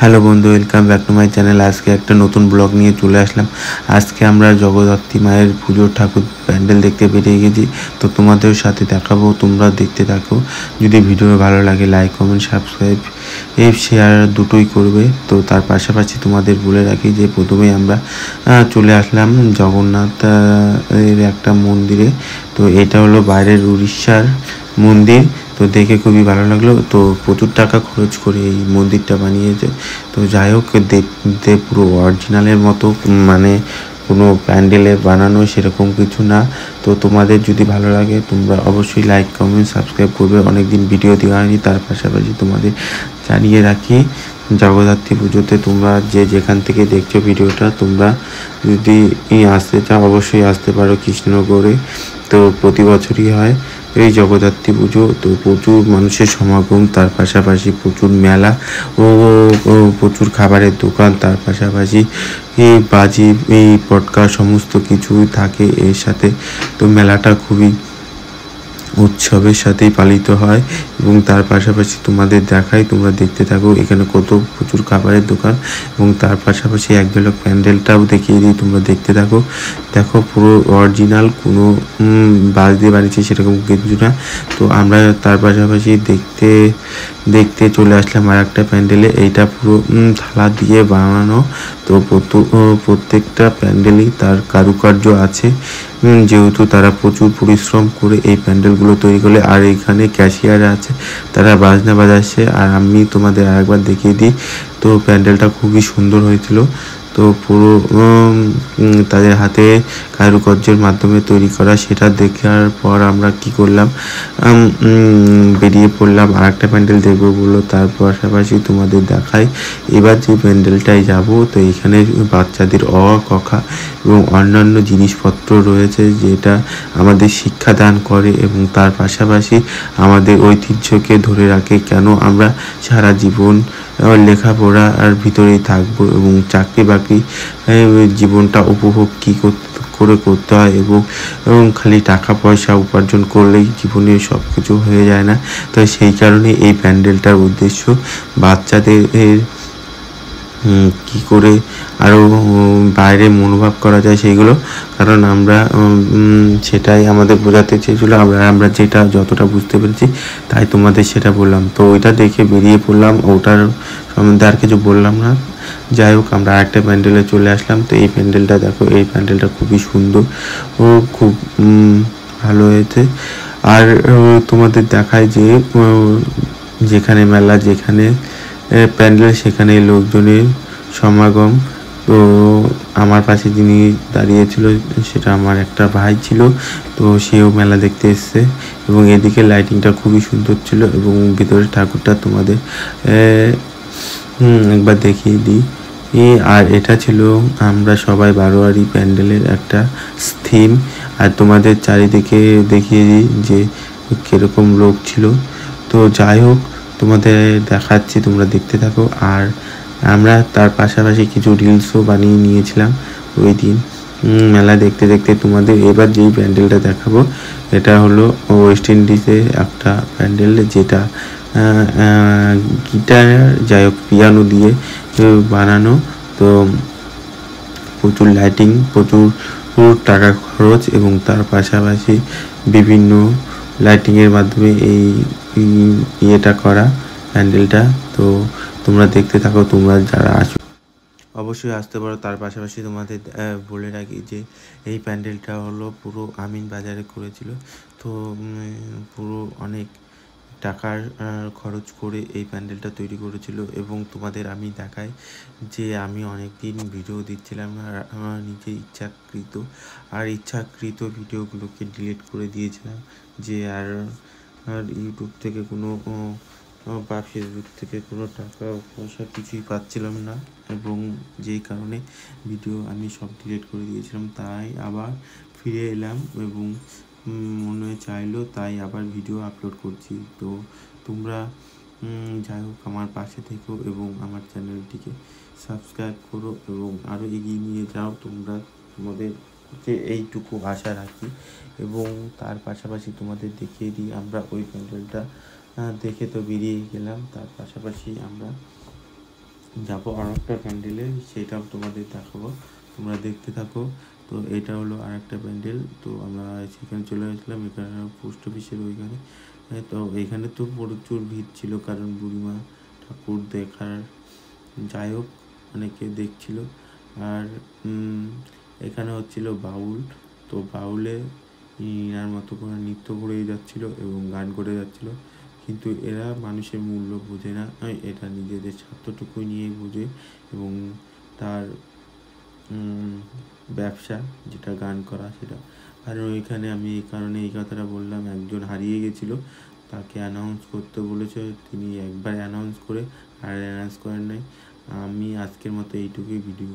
Hello বন্ধু, welcome back to my channel. আজকে একটা নতুন ব্লগ নিয়ে চলে আসলাম। আজকে আমরা জগদ্ধাত্রী মায়ের পুজোর ঠাকুর প্যান্ডেল দেখতে বেরিয়ে গেছি। তো তোমাদের সাথে দেখাবো, তোমরা দেখতে থাকো। যদি ভিডিও ভালো লাগে লাইক কমেন্ট সাবস্ক্রাইব শেয়ার দুটোই করবে। তো তার পাশাপাশি তোমাদের বলে রাখি যে প্রথমে আমরা চলে আসলাম জগন্নাথ এর একটা মন্দিরে। তো এটা হলো বাইরের উড়িষ্যার মন্দির। তো দেখে খুবই ভালো লাগলো। তো প্রচুর টাকা খরচ করে এই মন্দিরটা বানিয়েছে। তো যাই হোক, দেখতে পুরো অরিজিনালের মতো, মানে কোনো প্যান্ডেলে বানানো সেরকম কিছু না। তো তোমাদের যদি ভালো লাগে তোমরা অবশ্যই লাইক কমেন্ট সাবস্ক্রাইব করবে। অনেকদিন ভিডিও দেওয়া হয়নি, তার পাশাপাশি তোমাদের জানিয়ে রাখি জগদ্ধাত্রী পুজোতে তোমরা যে যেখান থেকে দেখছো ভিডিওটা, তোমরা যদি আসতে চাও অবশ্যই আসতে পারো কৃষ্ণনগরে। তো প্রতি বছরই হয় এই জগদ্ধাত্রী পুজো। তো প্রচুর মানুষের সমাগম, তার পাশাপাশি প্রচুর মেলা ও প্রচুর খাবারের দোকান, তার পাশাপাশি এই বাজি এই পটকা সমস্ত কিছুই থাকে এর সাথে। তো মেলাটা খুবই উৎসবের সাথেই পালিত হয় এবং তার পাশাপাশি তোমাদের দেখাই, তোমরা দেখতে থাকো এখানে কত প্রচুর খাবারের দোকান। এবং তার পাশাপাশি এক ঝলক প্যান্ডেলটাও দেখিয়ে দিই, তোমরা দেখতে থাকো। দেখো পুরো অরিজিনাল, কোনো বাস দিয়ে বানিয়েছে সেরকম কিছু না। তো আমরা তার পাশাপাশি দেখতে দেখতে চলে আসলাম আর একটা প্যান্ডেলে। এইটা পুরো থালা দিয়ে বানানো। তো প্রত্যেকটা প্যান্ডেলই তার কারুকার্য আছে, যেহেতু তারা প্রচুর পরিশ্রম করে এই প্যান্ডেলগুলো তৈরি করে। আর এখানে ক্যাশিয়ার আছে, তারা বাজনা বাজাচ্ছে। আর আমি তোমাদের আরেকবার দেখিয়ে দিই। তো প্যান্ডেলটা খুবই সুন্দর হয়েছিল। তো পুরো তাদের হাতে কারুকার্যের মাধ্যমে তৈরি করা। সেটা দেখার পর আমরা কি করলাম, বেরিয়ে পড়লাম আর একটা প্যান্ডেল দেখবো বললো। তার পাশাপাশি তোমাদের দেখাই এবার যে প্যান্ডেলটায় যাব। তো এখানে বাচ্চাদের অ ক খ এবং অন্যান্য জিনিসপত্র রয়েছে, যেটা আমাদের শিক্ষাদান করে এবং তার পাশাপাশি আমাদের ঐতিহ্যকে ধরে রাখে। কেন আমরা সারা জীবন লেখাপড়ার ভিতরেই থাকবো এবং চাকরি বাকরি জীবনটা উপভোগ কী করে করতে হয় এবং খালি টাকা পয়সা উপার্জন করলেই জীবনে সব কিছু হয়ে যায় না। তো সেই কারণে এই প্যান্ডেলটার উদ্দেশ্য বাচ্চাদের কি করে আরও বাইরে মনোভাব করা যায় সেইগুলো। কারণ আমরা সেটাই আমাদের বোঝাতে চেয়েছিলো। আমরা যেটা যতটা বুঝতে পেরেছি তাই তোমাদের সেটা বললাম। তো ওইটা দেখে বেরিয়ে পড়লাম, ওটার সম্বন্ধে আর কিছু বললাম না। যাই হোক, আমরা আরেকটা প্যান্ডেলে চলে আসলাম। তো এই প্যান্ডেলটা দেখো, এই প্যান্ডেলটা খুবই সুন্দর ও খুব ভালো হয়েছে। আর তোমাদের দেখায় যে যেখানে মেলা, যেখানে প্যান্ডেল, সেখানে লোকজনের সমাগম। তো আমার পাশে যিনি দাঁড়িয়েছিল সেটা আমার একটা ভাই ছিল। তো সেও মেলা দেখতে এসছে এবং এদিকে লাইটিংটা খুবই সুন্দর ছিল এবং ভিতরে ঠাকুরটা তোমাদের একবার দেখিয়ে দিই। আর এটা ছিল আমরা সবাই বারোয়ারি প্যান্ডেলের একটা থিম। আর তোমাদের চারিদিকে দেখিয়ে দিই যে কীরকম লোক ছিল। তো যাই হোক, তোমাদের দেখাচ্ছি, তোমরা দেখতে থাকো। আর আমরা তার পাশাপাশি কিছু রিলসও বানিয়ে নিয়েছিলাম ওই দিন মেলা দেখতে দেখতে। তোমাদের এবার যেই প্যান্ডেলটা দেখাবো এটা হলো ওয়েস্ট ইন্ডিজে একটা প্যান্ডেল, যেটা গিটার, যাই হোক পিয়ানো দিয়ে বানানো। তো প্রচুর লাইটিং, প্রচুর টাকা খরচ এবং তার পাশাপাশি বিভিন্ন লাইটিংয়ের মাধ্যমে এই ইয়েটা করা প্যান্ডেলটা। তো তোমরা দেখতে থাকো, তোমরা যারা আসো অবশ্যই আসতে পারো। তার পাশাপাশি তোমাদের বলে রাখি যে এই প্যান্ডেলটা হলো পুরো আমিন বাজারে করেছিল। তো পুরো অনেক টাকার খরচ করে এই প্যান্ডেলটা তৈরি করেছিল। এবং তোমাদের আমি দেখাই যে আমি অনেক দিন ভিডিও দিচ্ছিলাম আর আমার নিজে ইচ্ছাকৃত ভিডিওগুলোকে ডিলিট করে দিয়েছিলাম, যে আর ইউটিউব থেকে কোনো বা ফেসবুক থেকে কোনো টাকা পয়সা কিছুই পাচ্ছিলাম না। এবং যেই কারণে ভিডিও আমি সব ডিলিট করে দিয়েছিলাম, তাই আবার ফিরে এলাম এবং মনে চাইলো তাই আবার ভিডিও আপলোড করছি। তো তোমরা যাই হোক আমার পাশে থেকো এবং আমার চ্যানেলটিকে সাবস্ক্রাইব করো এবং আরও এগিয়ে নিয়ে যাও। তোমাদের যে এইটুকু আশা রাখি। এবং তার পাশাপাশি তোমাদের দেখিয়ে দিই, আমরা ওই প্যান্ডেলটা দেখে তো বেরিয়ে গেলাম। তার পাশাপাশি আমরা যাবো আরেকটা প্যান্ডেলে, সেটাও তোমাদের দেখাবো, তোমরা দেখতে থাকো। তো এটা হলো আরেকটা প্যান্ডেল। তো আমরা সেখানে চলে আসলাম, এখানে পোস্ট অফিসের ওইখানে। তো এখানে তো প্রচুর ভিড় ছিল, কারণ বুড়িমা ঠাকুর দেখার, যাই হোক অনেকে দেখছিল। আর এখানে হচ্ছিল বাউল। তো বাউলে ইনার মতো করে নৃত্য করেই যাচ্ছিল এবং গান করে যাচ্ছিল, কিন্তু এরা মানুষের মূল্য বোঝে না, এটা নিজেদের স্বার্থটুকুই নিয়ে বোঝে। এবং তার ব্যবসা যেটা গান করা সেটা। আর ওইখানে আমি এই কারণে এই কথাটা বললাম, একজন হারিয়ে গেছিলো, তাকে অ্যানাউন্স করতে বলেছে, তিনি একবার অ্যানাউন্স করে আর অ্যানাউন্স করেন নাই। আমি আজকের মতো এইটুকুই ভিডিও।